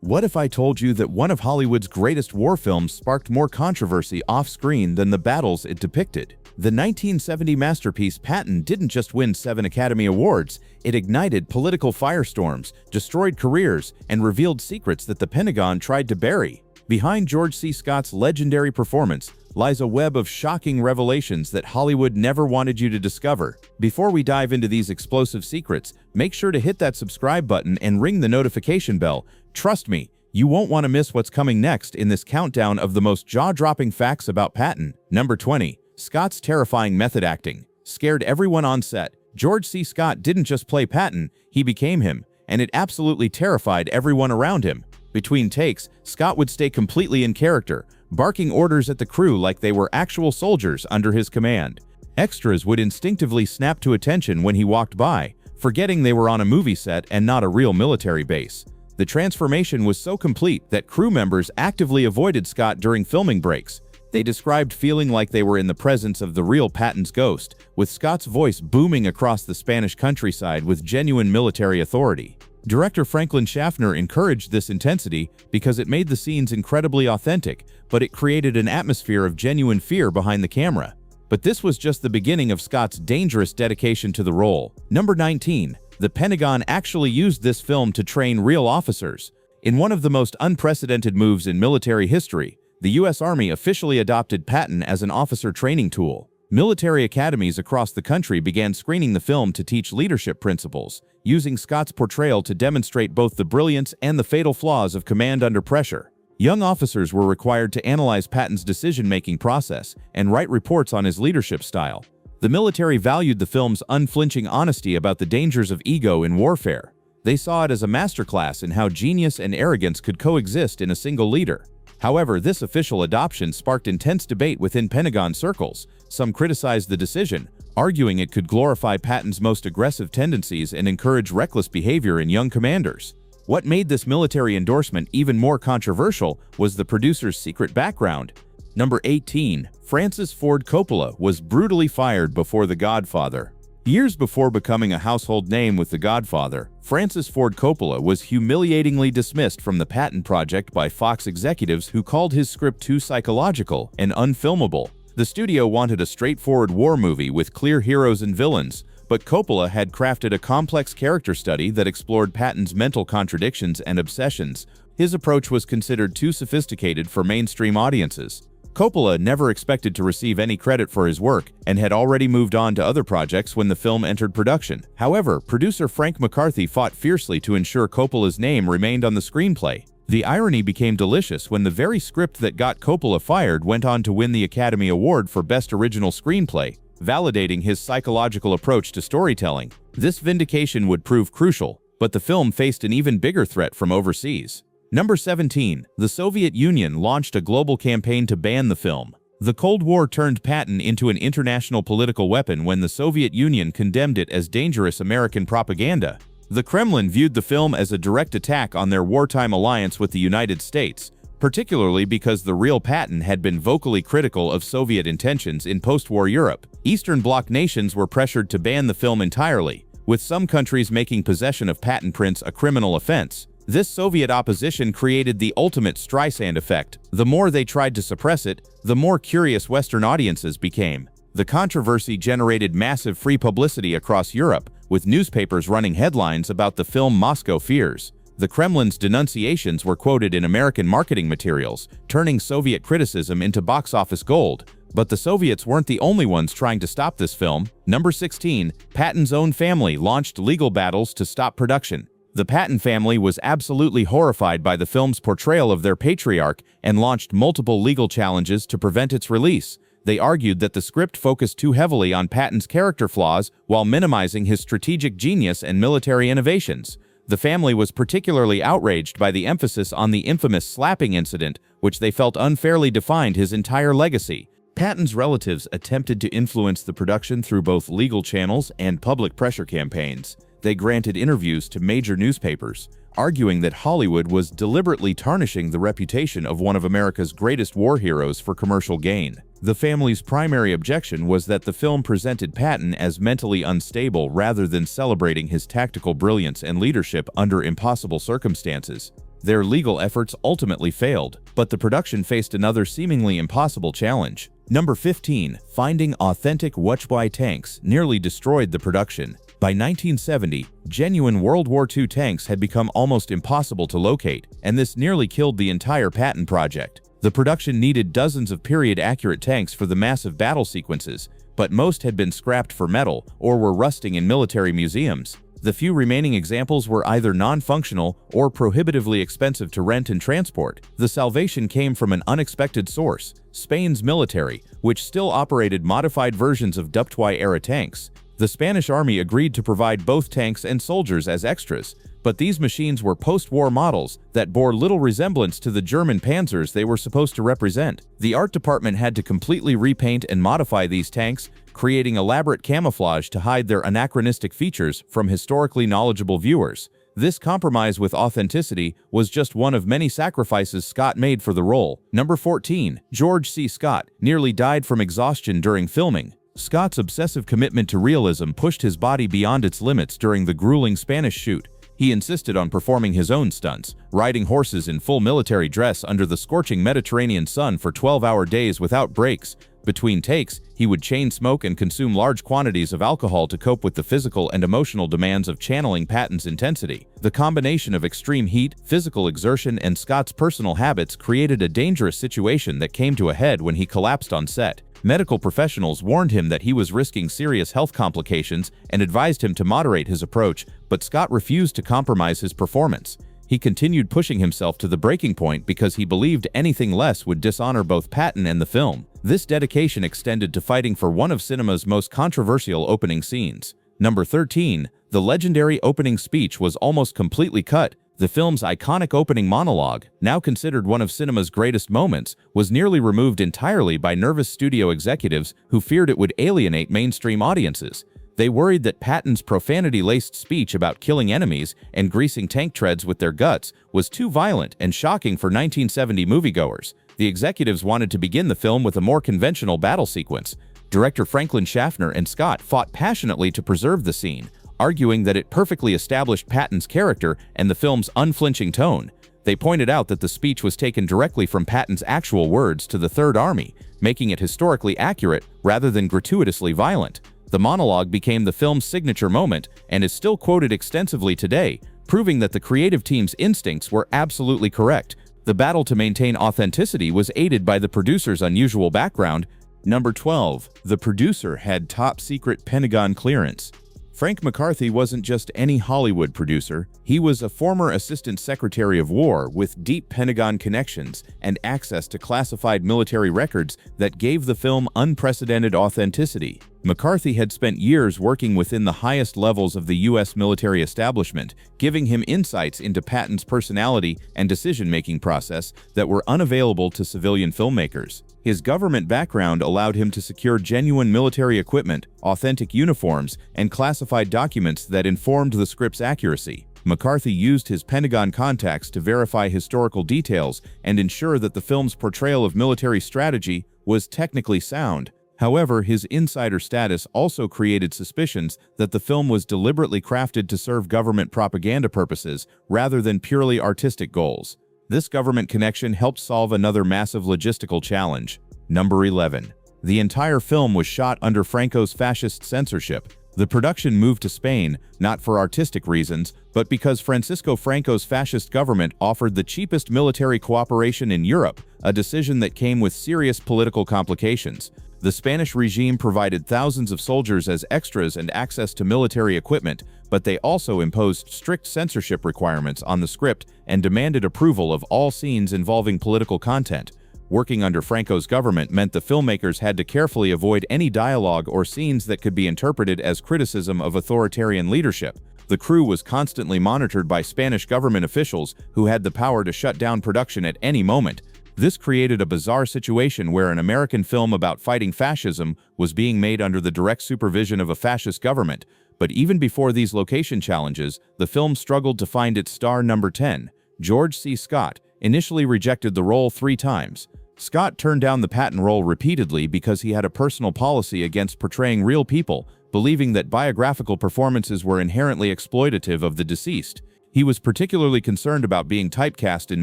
What if I told you that one of Hollywood's greatest war films sparked more controversy off-screen than the battles it depicted? The 1970 masterpiece Patton didn't just win 7 Academy Awards, it ignited political firestorms, destroyed careers, and revealed secrets that the Pentagon tried to bury. Behind George C. Scott's legendary performance lies a web of shocking revelations that Hollywood never wanted you to discover. Before we dive into these explosive secrets, make sure to hit that subscribe button and ring the notification bell. Trust me, you won't want to miss what's coming next in this countdown of the most jaw-dropping facts about Patton. Number 20. Scott's terrifying method acting scared everyone on set. George C. Scott didn't just play Patton, he became him, and it absolutely terrified everyone around him. Between takes, Scott would stay completely in character, barking orders at the crew like they were actual soldiers under his command. Extras would instinctively snap to attention when he walked by, forgetting they were on a movie set and not a real military base. The transformation was so complete that crew members actively avoided Scott during filming breaks. They described feeling like they were in the presence of the real Patton's ghost, with Scott's voice booming across the Spanish countryside with genuine military authority. Director Franklin Schaffner encouraged this intensity because it made the scenes incredibly authentic, but it created an atmosphere of genuine fear behind the camera. But this was just the beginning of Scott's dangerous dedication to the role. Number 19. The Pentagon actually used this film to train real officers. In one of the most unprecedented moves in military history, the U.S. Army officially adopted Patton as an officer training tool. Military academies across the country began screening the film to teach leadership principles, using Scott's portrayal to demonstrate both the brilliance and the fatal flaws of command under pressure. Young officers were required to analyze Patton's decision-making process and write reports on his leadership style. The military valued the film's unflinching honesty about the dangers of ego in warfare. They saw it as a masterclass in how genius and arrogance could coexist in a single leader. However, this official adoption sparked intense debate within Pentagon circles. Some criticized the decision, arguing it could glorify Patton's most aggressive tendencies and encourage reckless behavior in young commanders. What made this military endorsement even more controversial was the producer's secret background. Number 18. Francis Ford Coppola was brutally fired before The Godfather. Years before becoming a household name with The Godfather, Francis Ford Coppola was humiliatingly dismissed from the Patton project by Fox executives who called his script too psychological and unfilmable. The studio wanted a straightforward war movie with clear heroes and villains, but Coppola had crafted a complex character study that explored Patton's mental contradictions and obsessions. His approach was considered too sophisticated for mainstream audiences. Coppola never expected to receive any credit for his work and had already moved on to other projects when the film entered production. However, producer Frank McCarthy fought fiercely to ensure Coppola's name remained on the screenplay. The irony became delicious when the very script that got Coppola fired went on to win the Academy Award for Best Original Screenplay, validating his psychological approach to storytelling. This vindication would prove crucial, but the film faced an even bigger threat from overseas. Number 17. The Soviet Union launched a global campaign to ban the film. The Cold War turned Patton into an international political weapon when the Soviet Union condemned it as dangerous American propaganda. The Kremlin viewed the film as a direct attack on their wartime alliance with the United States, particularly because the real Patton had been vocally critical of Soviet intentions in post-war Europe. Eastern Bloc nations were pressured to ban the film entirely, with some countries making possession of Patton prints a criminal offense. This Soviet opposition created the ultimate Streisand effect. The more they tried to suppress it, the more curious Western audiences became. The controversy generated massive free publicity across Europe, with newspapers running headlines about the film Moscow Fears. The Kremlin's denunciations were quoted in American marketing materials, turning Soviet criticism into box office gold. But the Soviets weren't the only ones trying to stop this film. Number 16. Patton's own family launched legal battles to stop production. The Patton family was absolutely horrified by the film's portrayal of their patriarch and launched multiple legal challenges to prevent its release. They argued that the script focused too heavily on Patton's character flaws while minimizing his strategic genius and military innovations. The family was particularly outraged by the emphasis on the infamous slapping incident, which they felt unfairly defined his entire legacy. Patton's relatives attempted to influence the production through both legal channels and public pressure campaigns. They granted interviews to major newspapers, arguing that Hollywood was deliberately tarnishing the reputation of one of America's greatest war heroes for commercial gain. The family's primary objection was that the film presented Patton as mentally unstable rather than celebrating his tactical brilliance and leadership under impossible circumstances. Their legal efforts ultimately failed, but the production faced another seemingly impossible challenge. Number 15. Finding authentic Wuchwai tanks nearly destroyed the production. By 1970, genuine World War II tanks had become almost impossible to locate, and this nearly killed the entire Patton project. The production needed dozens of period-accurate tanks for the massive battle sequences, but most had been scrapped for metal or were rusting in military museums. The few remaining examples were either non-functional or prohibitively expensive to rent and transport. The salvation came from an unexpected source: Spain's military, which still operated modified versions of Wuchwai-era tanks. The Spanish army agreed to provide both tanks and soldiers as extras, but these machines were post-war models that bore little resemblance to the German panzers they were supposed to represent. The art department had to completely repaint and modify these tanks, creating elaborate camouflage to hide their anachronistic features from historically knowledgeable viewers. This compromise with authenticity was just one of many sacrifices Scott made for the role. Number 14. George C. Scott nearly died from exhaustion during filming. Scott's obsessive commitment to realism pushed his body beyond its limits during the grueling Spanish shoot. He insisted on performing his own stunts, riding horses in full military dress under the scorching Mediterranean sun for 12-hour days without breaks. Between takes, he would chain smoke and consume large quantities of alcohol to cope with the physical and emotional demands of channeling Patton's intensity. The combination of extreme heat, physical exertion, and Scott's personal habits created a dangerous situation that came to a head when he collapsed on set. Medical professionals warned him that he was risking serious health complications and advised him to moderate his approach, but Scott refused to compromise his performance. He continued pushing himself to the breaking point because he believed anything less would dishonor both Patton and the film. This dedication extended to fighting for one of cinema's most controversial opening scenes. Number 13. The legendary opening speech was almost completely cut. The film's iconic opening monologue, now considered one of cinema's greatest moments, was nearly removed entirely by nervous studio executives who feared it would alienate mainstream audiences. They worried that Patton's profanity-laced speech about killing enemies and greasing tank treads with their guts was too violent and shocking for 1970 moviegoers. The executives wanted to begin the film with a more conventional battle sequence. Director Franklin Schaffner and Scott fought passionately to preserve the scene, arguing that it perfectly established Patton's character and the film's unflinching tone. They pointed out that the speech was taken directly from Patton's actual words to the Third Army, making it historically accurate rather than gratuitously violent. The monologue became the film's signature moment and is still quoted extensively today, proving that the creative team's instincts were absolutely correct. The battle to maintain authenticity was aided by the producer's unusual background. Number 12. The producer had top-secret Pentagon clearance. Frank McCarthy wasn't just any Hollywood producer. He was a former Assistant Secretary of War with deep Pentagon connections and access to classified military records that gave the film unprecedented authenticity. McCarthy had spent years working within the highest levels of the U.S. military establishment, giving him insights into Patton's personality and decision-making process that were unavailable to civilian filmmakers. His government background allowed him to secure genuine military equipment, authentic uniforms, and classified documents that informed the script's accuracy. McCarthy used his Pentagon contacts to verify historical details and ensure that the film's portrayal of military strategy was technically sound. However, his insider status also created suspicions that the film was deliberately crafted to serve government propaganda purposes rather than purely artistic goals. This government connection helped solve another massive logistical challenge. Number 11. The entire film was shot under Franco's fascist censorship. The production moved to Spain, not for artistic reasons, but because Francisco Franco's fascist government offered the cheapest military cooperation in Europe, a decision that came with serious political complications. The Spanish regime provided thousands of soldiers as extras and access to military equipment, but they also imposed strict censorship requirements on the script and demanded approval of all scenes involving political content. Working under Franco's government meant the filmmakers had to carefully avoid any dialogue or scenes that could be interpreted as criticism of authoritarian leadership. The crew was constantly monitored by Spanish government officials who had the power to shut down production at any moment. This created a bizarre situation where an American film about fighting fascism was being made under the direct supervision of a fascist government. But even before these location challenges, the film struggled to find its star. Number 10. George C. Scott initially rejected the role 3 times. Scott turned down the Patton role repeatedly because he had a personal policy against portraying real people, believing that biographical performances were inherently exploitative of the deceased. He was particularly concerned about being typecast in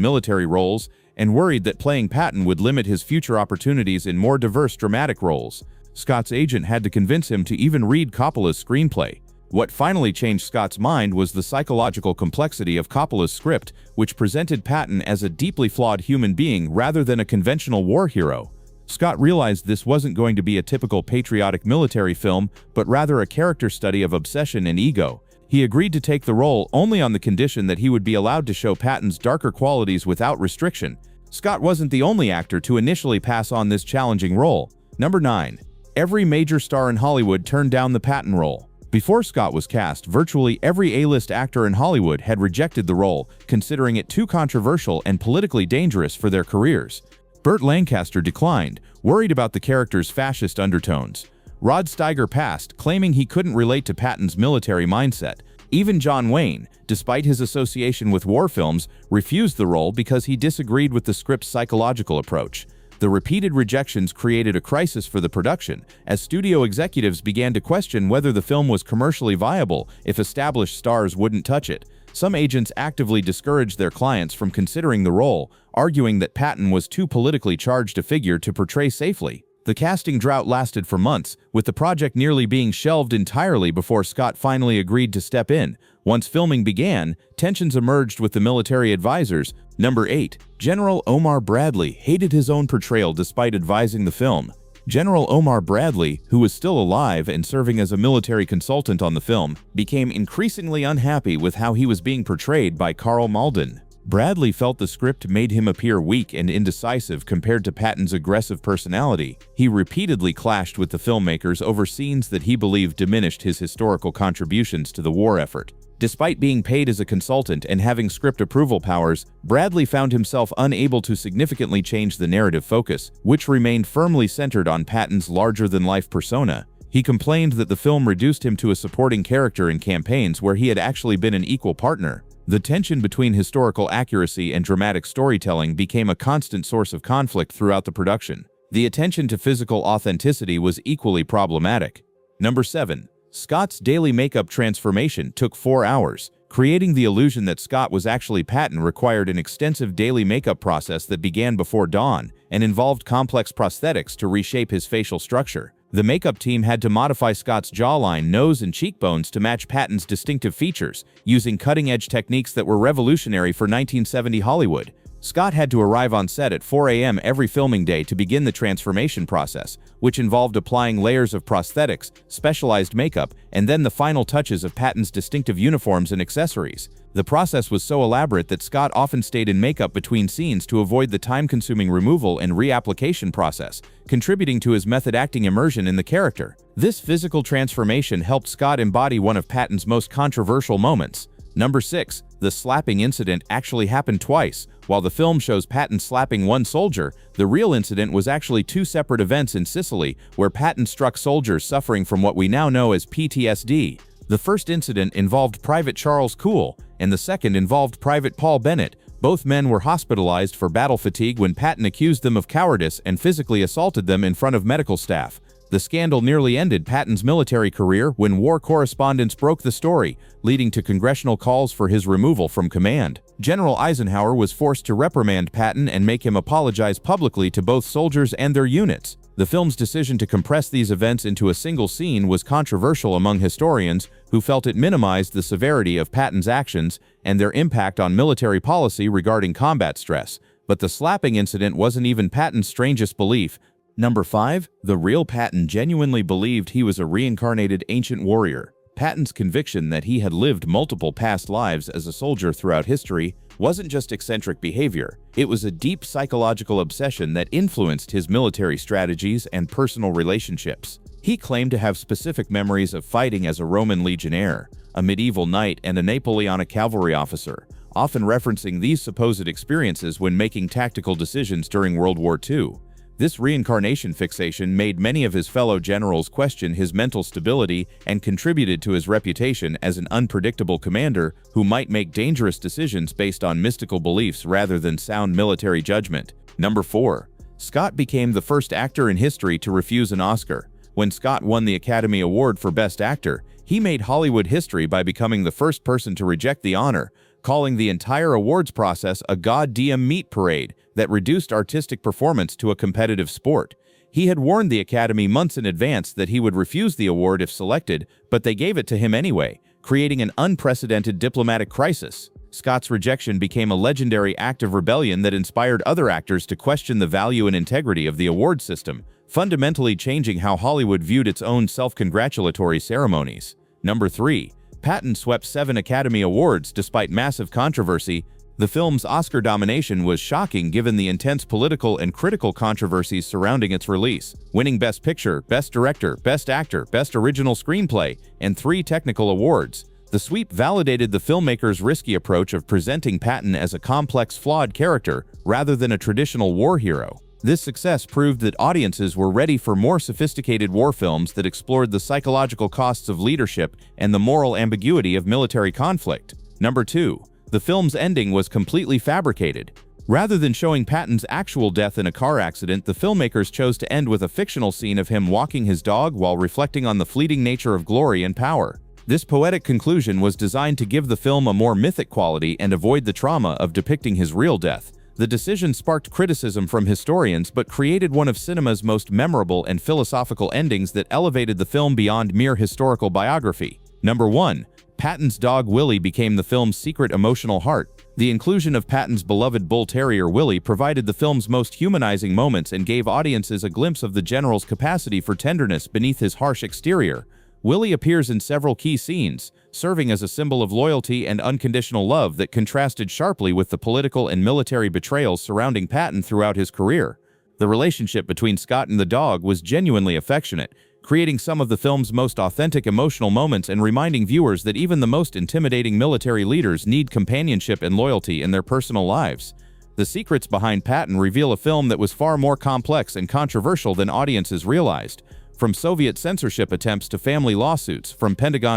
military roles and worried that playing Patton would limit his future opportunities in more diverse dramatic roles. Scott's agent had to convince him to even read Coppola's screenplay. What finally changed Scott's mind was the psychological complexity of Coppola's script, which presented Patton as a deeply flawed human being rather than a conventional war hero. Scott realized this wasn't going to be a typical patriotic military film, but rather a character study of obsession and ego. He agreed to take the role only on the condition that he would be allowed to show Patton's darker qualities without restriction. Scott wasn't the only actor to initially pass on this challenging role. Number 9. Every major star in Hollywood turned down the Patton role. Before Scott was cast, virtually every A-list actor in Hollywood had rejected the role, considering it too controversial and politically dangerous for their careers. Burt Lancaster declined, worried about the character's fascist undertones. Rod Steiger passed, claiming he couldn't relate to Patton's military mindset. Even John Wayne, despite his association with war films, refused the role because he disagreed with the script's psychological approach. The repeated rejections created a crisis for the production, as studio executives began to question whether the film was commercially viable if established stars wouldn't touch it. Some agents actively discouraged their clients from considering the role, arguing that Patton was too politically charged a figure to portray safely. The casting drought lasted for months, with the project nearly being shelved entirely before Scott finally agreed to step in. Once filming began, tensions emerged with the military advisors. Number 8. General Omar Bradley hated his own portrayal despite advising the film. General Omar Bradley, who was still alive and serving as a military consultant on the film, became increasingly unhappy with how he was being portrayed by Karl Malden. Bradley felt the script made him appear weak and indecisive compared to Patton's aggressive personality. He repeatedly clashed with the filmmakers over scenes that he believed diminished his historical contributions to the war effort. Despite being paid as a consultant and having script approval powers, Bradley found himself unable to significantly change the narrative focus, which remained firmly centered on Patton's larger-than-life persona. He complained that the film reduced him to a supporting character in campaigns where he had actually been an equal partner. The tension between historical accuracy and dramatic storytelling became a constant source of conflict throughout the production. The attention to physical authenticity was equally problematic. Number 7. Scott's daily makeup transformation took 4 hours. Creating the illusion that Scott was actually Patton required an extensive daily makeup process that began before dawn and involved complex prosthetics to reshape his facial structure. The makeup team had to modify Scott's jawline, nose, and cheekbones to match Patton's distinctive features, using cutting-edge techniques that were revolutionary for 1970 Hollywood. Scott had to arrive on set at 4 a.m. every filming day to begin the transformation process, which involved applying layers of prosthetics, specialized makeup, and then the final touches of Patton's distinctive uniforms and accessories. The process was so elaborate that Scott often stayed in makeup between scenes to avoid the time-consuming removal and reapplication process, contributing to his method-acting immersion in the character. This physical transformation helped Scott embody one of Patton's most controversial moments. Number 6. The slapping incident actually happened twice. While the film shows Patton slapping one soldier, the real incident was actually 2 separate events in Sicily, where Patton struck soldiers suffering from what we now know as PTSD. The first incident involved Private Charles Cool, and the second involved Private Paul Bennett. Both men were hospitalized for battle fatigue when Patton accused them of cowardice and physically assaulted them in front of medical staff. The scandal nearly ended Patton's military career when war correspondents broke the story, leading to congressional calls for his removal from command. General Eisenhower was forced to reprimand Patton and make him apologize publicly to both soldiers and their units. The film's decision to compress these events into a single scene was controversial among historians, who felt it minimized the severity of Patton's actions and their impact on military policy regarding combat stress. But the slapping incident wasn't even Patton's strangest belief. Number 5. The real Patton genuinely believed he was a reincarnated ancient warrior. Patton's conviction that he had lived multiple past lives as a soldier throughout history wasn't just eccentric behavior. It was a deep psychological obsession that influenced his military strategies and personal relationships. He claimed to have specific memories of fighting as a Roman legionnaire, a medieval knight, and a Napoleonic cavalry officer, often referencing these supposed experiences when making tactical decisions during World War II. This reincarnation fixation made many of his fellow generals question his mental stability and contributed to his reputation as an unpredictable commander who might make dangerous decisions based on mystical beliefs rather than sound military judgment. Number 4. Scott became the first actor in history to refuse an Oscar. When Scott won the Academy Award for Best Actor, he made Hollywood history by becoming the first person to reject the honor, calling the entire awards process a goddamn meat parade that reduced artistic performance to a competitive sport. He had warned the Academy months in advance that he would refuse the award if selected, but they gave it to him anyway, creating an unprecedented diplomatic crisis. Scott's rejection became a legendary act of rebellion that inspired other actors to question the value and integrity of the award system, fundamentally changing how Hollywood viewed its own self-congratulatory ceremonies. Number 3. Patton swept 7 Academy Awards despite massive controversy. The film's Oscar domination was shocking given the intense political and critical controversies surrounding its release, winning Best Picture, Best Director, Best Actor, Best Original Screenplay, and 3 technical awards. The sweep validated the filmmaker's risky approach of presenting Patton as a complex, flawed character rather than a traditional war hero. This success proved that audiences were ready for more sophisticated war films that explored the psychological costs of leadership and the moral ambiguity of military conflict. Number 2. The film's ending was completely fabricated. Rather than showing Patton's actual death in a car accident, the filmmakers chose to end with a fictional scene of him walking his dog while reflecting on the fleeting nature of glory and power. This poetic conclusion was designed to give the film a more mythic quality and avoid the trauma of depicting his real death. The decision sparked criticism from historians but created one of cinema's most memorable and philosophical endings that elevated the film beyond mere historical biography. Number 1. Patton's dog Willie became the film's secret emotional heart. The inclusion of Patton's beloved bull terrier Willie provided the film's most humanizing moments and gave audiences a glimpse of the general's capacity for tenderness beneath his harsh exterior. Willie appears in several key scenes, serving as a symbol of loyalty and unconditional love that contrasted sharply with the political and military betrayals surrounding Patton throughout his career. The relationship between Scott and the dog was genuinely affectionate, creating some of the film's most authentic emotional moments and reminding viewers that even the most intimidating military leaders need companionship and loyalty in their personal lives. The secrets behind Patton reveal a film that was far more complex and controversial than audiences realized. From Soviet censorship attempts to family lawsuits, from Pentagon